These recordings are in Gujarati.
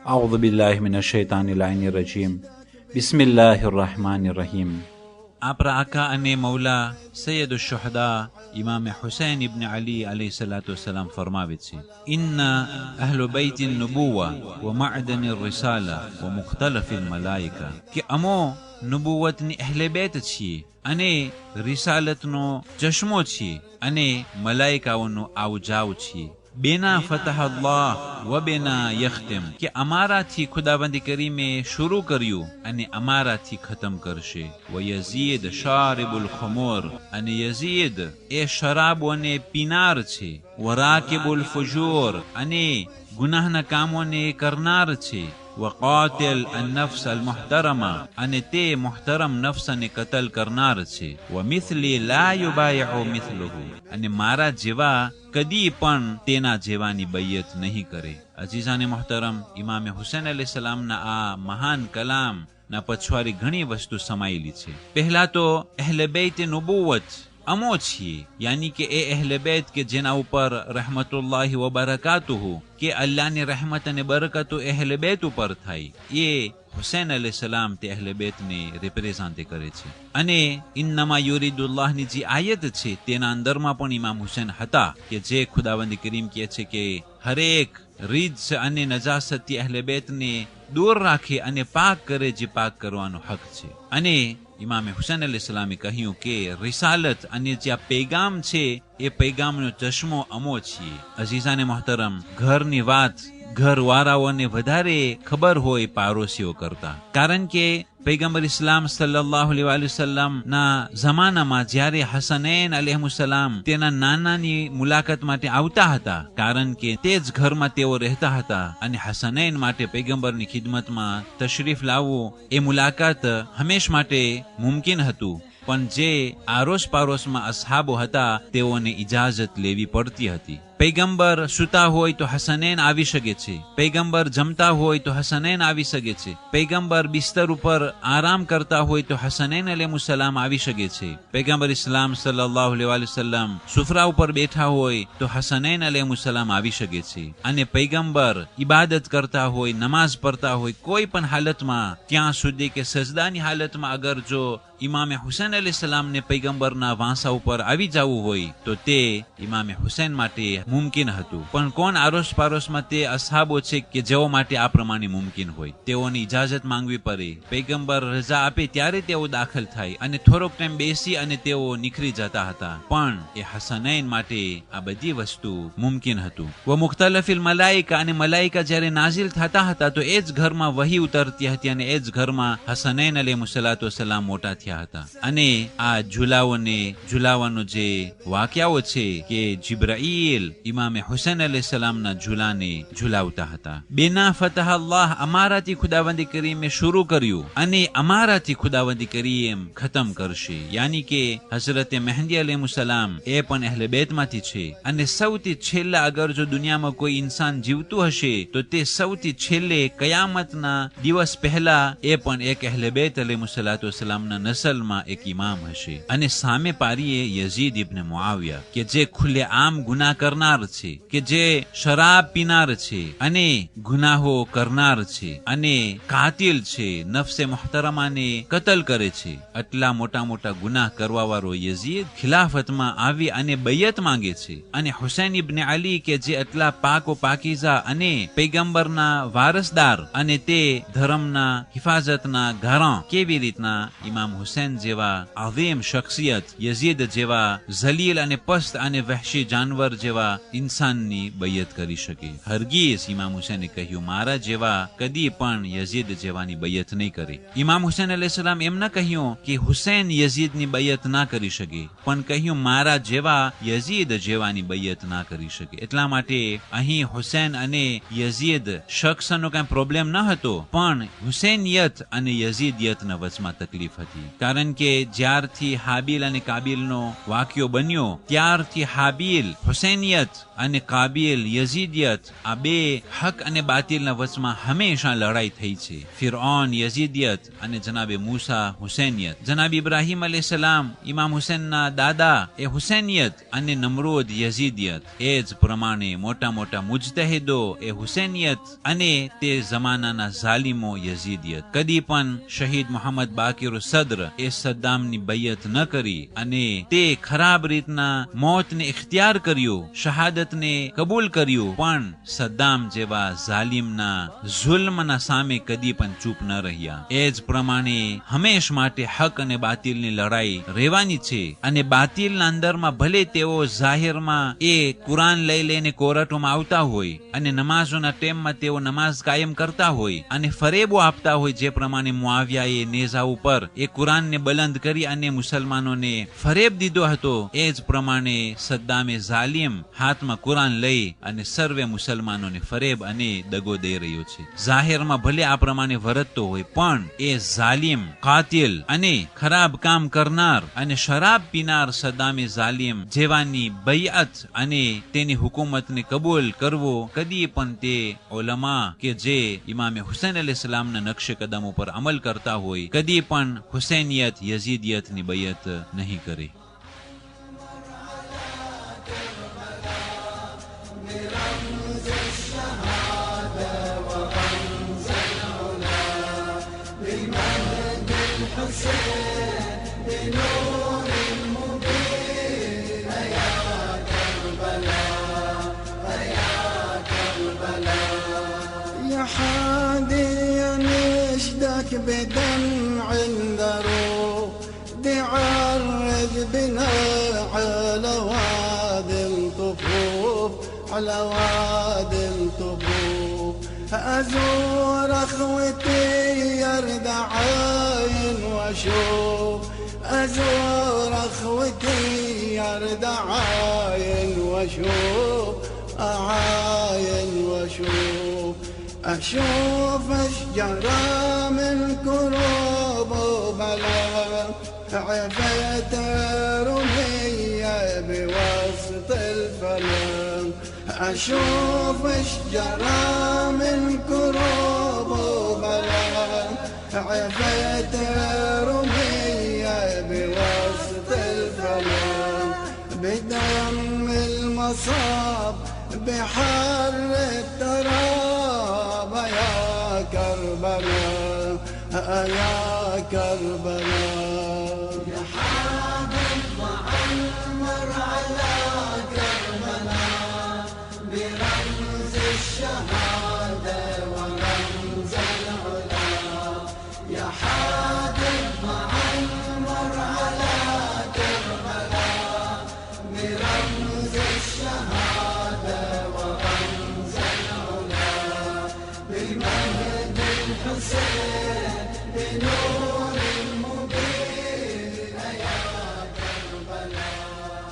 أعوذ بالله من الشيطان اللعين الرجيم بسم الله الرحمن الرحيم. આપણા આકા અને મૌલા સૈયદ શુહદા ઇમામ હુસૈન ઇબ્ન અલી અલૈહિ સલાતુ વસલામ ફરમાવે છે, ઇન્ના અહલ બૈત નુબુવા વ મઅદન રિસાલા વ મુખ્તલફ મલાઇકા, કે અમો નુબુવતની અહલે બેત છીએ અને રિસાલતનો ચશ્મો છીએ અને મલાઇકાઓનો આવજાવ છીએ. બેના ફતહ અલ્લાહ વ બેના યખ્તમ, કે અમારાથી ખુદાબંદી કરીમે શરૂ કર્યું અને અમારાથી ખતમ કરશે. વ યઝીદ શારિબુલ ખમર, અને યઝીદ એ શરાબોને પીનાર છે. વ રાકિબુલ ફુજૂર, અને ગુનાહના કામોને કરનાર છે. وقاتل النفس المحترمة, અને તે મુહતરમ નફ્સને કતલ કરનાર છે. ومثلي لا يبايع مثله, અને મારા જેવા કદી પણ તેના જેવાની બૈયત નહીં કરે. અજીઝાને મુહતરમ, ઇમામ હુસૈન અલૈહિસ સલામના આ મહાન કલામ ના પછવારી ઘણી વસ્તુ સમાયેલી છે. પહેલા તો અહલે બેત નુબુવત અમો છીએ, યાની કે એ અહલે બેત કે જેના ઉપર રહેમતુલ્લાહ વ બરકાતુહુ, કે અલ્લાહની રહેમત અને બરકતો અહલે બેત ઉપર થાય, એ હુસૈન અલૈહિસ સલામ તે અહલે બેતને રિપ્રેઝન્ટ કરે છે. અને ઇન્નમા યુરીદુલ્લાહની જે આયત છે તેના અંદરમાં પણ ઇમામ હુસૈન હતા, કે જે ખુદાવંદ કરીમ કહે છે કે હરેક રીજ અને નજાસતથી અહલે બેતને દૂર રાખે અને પાક કરે જે પાક કરવાનો હક છે. અને ઇમામ હુસૈન અલૈહિસ સલામે કહ્યું કે રિસાલત અને જે આ પૈગામ છે એ પૈગામનો ચશ્મો અમો છીએ. અઝીઝાને મોહતરમ, ઘરની વાત ઘરવાળાઓને વધારે ખબર હોય પાડોશીઓ કરતા, કારણ કે પૈગંબર ઇસ્લામ સલ્લલ્લાહુ અલૈહિ વસલ્લમ ના જમાનામાં જ્યારે હસનૈન અલૈહિસ્સલામ તેના નાનાની મુલાકાત માટે આવતા હતા, કારણ કે તે જ ઘરમાં તેઓ રહેતા હતા, અને હસનૈન માટે પૈગંબરની ખિદમતમાં તશરીફ લાવવું એ મુલાકાત હંમેશ માટે મુમકિન હતું. પણ જે આરોસ પારોસમાં અસહાબો હતા તેઓને ઇજાઝત લેવી પડતી હતી. પૈગંબર સુતા હોય તો હસનૈન આવી શકે છે, પૈગંબર જમતા હોય તો હસનૈન આવી શકે છે, પૈગંબર બિસ્તર ઉપર આરામ કરતા હોય તો હસનૈન અલૈહિસ્સલામ આવી શકે છે, પૈગંબર ઇસ્લામ સલ્લલ્લાહુ અલૈહિ વસલ્લમ સુફરા ઉપર બેઠા હોય તો હસનૈન અલૈહિસ્સલામ આવી શકે છે. અને પૈગંબર ઇબાદત કરતા હોય, નમાઝ પઢતા હોય કોઈ પણ હાલતમાં, ત્યાં સુધી કે સજદાની હાલતમાં અગર જો ઇમામે હુસૈન અલૈહિસ્સલામ ને પૈગંબરના વાંસા ઉપર આવી જવું હોય તો તે ઇમામે હુસૈન માટે મુમકિન હતું. પણ કોણ આરોસ પારોસમાં તે અસહાબો છે કે જેઓ માટે આ પ્રમાણે મુમકિન હોય, તેઓની ઇજાઝત માંગવી પડે, પૈગંબર રજા આપે ત્યારે તેઓ દાખલ થાય, અને થોડોક ટાઈમ બેસી અને તેઓ નીકળી જતા હતા. પણ એ હસનૈન માટે આ બધી વસ્તુ મુમકિન હતું. વ મુખ્તલફિલ મલાઇકા, અને મલાઇકા જ્યારે નાઝિલ થતા હતા તો એ જ ઘરમાં વહી ઉતરતી હતી, અને એ જ ઘરમાં હસનૈન અલૈહિસ્સલાતુ વસ્સલામ મોટા થયા હતા. અને આ ઝુલાવાનો જે વાક્યાઓ છે કે જિબ્રાઈલ ઇમામે હુસૈન અલૈહિસ સલામના ઝુલાને ઝુલાવતા હતા. બેના ફતહ અલ્લાહ, અમારાથી ખુદાવંદી કરીમે શરૂ કર્યું અને અમારાથી ખુદાવંદી કરીમ ખતમ કરશે. યાની કે હઝરતે મહેદી અલૈહિસ્સલામ એ પણ અહલે બેતમાંથી છે, અને સૌથી છેલ્લા અગર જો દુનિયામાં કોઈ ઇન્સાન જીવતું હશે તો તે સૌથી છેલ્લે કયામતના દિવસ પહેલા એ પણ એક અહલે બેત અલૈહિસ્સલાતુ વસ્સલામના નસલમાં એક ઇમામ હશે. અને સામે પારીએ યઝીદ ઇબ્ન મુઆવિયા, કે જે ખુલ્લે આમ ગુનાહ કરનાર છે, કે જે શરાબ પીનાર છે અને ગુનાહો કરનાર છે અને કાતિલ છે, નફસે મુહતરમાને કતલ કરે છે. આટલા મોટા મોટા ગુનાહ કરવા વાળો યઝીદ ખિલાફતમાં આવી અને બૈયત માંગે છે. અને હુસૈન ઇબ્ન અલી કે જે આટલા પાકો પાકીઝા અને પૈગંબરના વારસદાર અને તે ધર્મના હિફાજતના ઘારા, કેવી રીતના ઇમામ હુસેન જેવા અઝીમ શખ્સિયત, યઝીદ જેવા ઝલીલ અને પસ્ત અને વહેશી જાનવર જેવા ઇન્સાનની બૈયત કરી શકે? હરગીઝ ઇમામ હુસેને કહ્યું, મારા જેવા કદી પણ યઝીદ જેવાની બૈયત નહીં કરે. ઇમામ હુસેન અલૈહિસ્સલામ એમ ન કહ્યું કે હુસેન યઝીદની બૈયત ના કરી શકે, પણ કહ્યું મારા જેવા યઝીદ જેવાની બૈયત ના કરી શકે. એટલા માટે અહીં હુસેન અને યઝીદ શખ્સનો કઈ પ્રોબ્લેમ ન હતો, પણ હુસેનિયત અને યઝીદિયતના વચમાં તકલીફ હતી. કારણ કે જ્યારથી હાબીલ અને કાબીલનો વાક્યો બન્યો ત્યારથી હાબીલ હુસેનિયત અને કાબીલ યઝીદિયત, આ બે હક અને બાતિલના વચમાં હંમેશા લડાઈ થઈ છે. ફિરૌન યઝીદિયત અને જનાબે મૂસા હુસેનિયત. જનાબ ઇબ્રાહીમ અલૈહિસ્સલામ ઇમામ હુસેનના દાદા એ હુસેનિયત અને નમરૂદ યઝીદિયત. એ જ પ્રમાણે મોટા મોટા મુજતહિદો એ હુસેનિયત અને તે જમાનાના ઝાલિમો યઝીદિયત. કદી પણ શહીદ મોહમ્મદ બાકિર સદ્ર એ સદ્દામની બૈયત ન કરી અને તે ખરાબ રીતના મોતને ઇખ્તિયાર કર્યું, શહાદતને કબૂલ કર્યું, પણ સદ્દામ જેવા ઝાલિમના જુલ્મના સામે કદી પણ ચૂપ ન રહ્યા. એ જ પ્રમાણે હંમેશ માટે હક અને બાતિલની લડાઈ રહેવાની છે. અને બાતિલના અંદરમાં ભલે તેઓ જાહેરમાં એ કુરાન લઈ લઈને કોર્ટોમાં આવતા હોય અને નમાઝોના ટાઈમમાં તેઓ નમાઝ કાયમ કરતા હોય અને ફરેબો આપતા હોય, જે પ્રમાણે મુઆવિયાએ નેઝા ઉપર એ કુરાનને બલંદ કરી અને મુસલમાનોને ફરેબ દીધો હતો, એ જ પ્રમાણે સદ્દામે ઝાલિમ હાથમાં કુરાન લઈ અને સર્વે મુસલમાનોને ફરેબ અને દગો દઈ રહ્યો છે. જાહેરમાં ભલે આ પ્રમાણે વર્તતો હોય, પણ એ ઝાલિમ, કાતિલ અને ખરાબ કામ કરનાર અને શરાબ પીનાર સદ્દામે ઝાલિમ જેવાની બૈઅત અને તેની હુકુમતને કબૂલ કરવો કદી પણ તે ઉલમા કે જે ઇમામે હુસેન અલૈહિસ્સલામના નકશે કદમ ઉપર અમલ કરતા હોય, કદી પણ હુસેનિયત યઝીદિયતની બૈયત નહીં કરે. بدمع ذروب تعرج بنا على وادي الطفوف، على وادي الطفوف. أزور أخوتي يرد عين واشوف، أزور أخوتي يرد عين واشوف، أعاين واشوف. أشوف أشجارا من كروب وبلا، عفيت رمية بوسط الفلم. أشوف أشجارا من كروب وبلا، عفيت رمية بوسط الفلم. بدم المصاب بحر التراب، يا كربلاء يا كربلاء. يا حامل معمر على كربلاء برمز الشهادة ورمز العلا. يا حامل معمر على كربلاء برمز الشهادة ورمز العلا. بمهد الحسين بنور المبين يا كربلاء.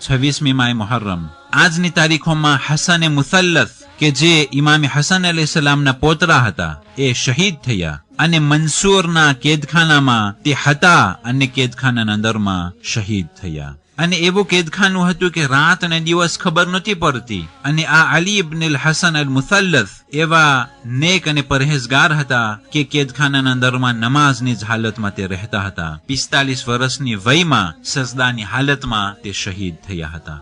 26મી માહ મુહર્રમ. આજની તારીખોમાં હસન મુસલ્લસ કે જે ઇમામ હસન અલૈહિસ્સલામના પોતરા હતા એ શહીદ થયા અને મંસૂરના કેદખાનામાં તે હતા અને કેદખાનાના અંદરમાં શહીદ થયા. અને એવું કેદખાનું હતું કે રાત અને દિવસ ખબર નહોતી પડતી. અને આ અલી ઇબ્ન અલ હસન અલ મુસલ્લસ એવા નેક અને પરહેઝગાર હતા કે કેદખાનાના અંદરમાં નમાઝની જ હાલતમાં તે રહેતા હતા. 45 વર્ષની વયમાં સજદાની હાલતમાં તે શહીદ થયા હતા.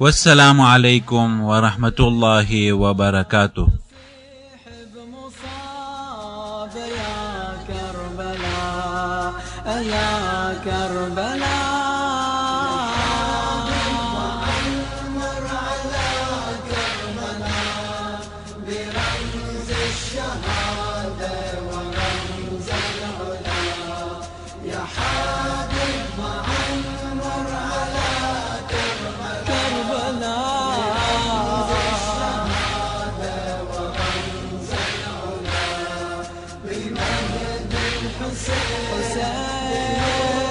والسلام عليكم ورحمة الله وبركاته. مصاب يا كربلاء يا كربلاء وعمر على كربلاء برمز الشهادة ورمز العلا يا حبيب وعمر على كربلاء حسين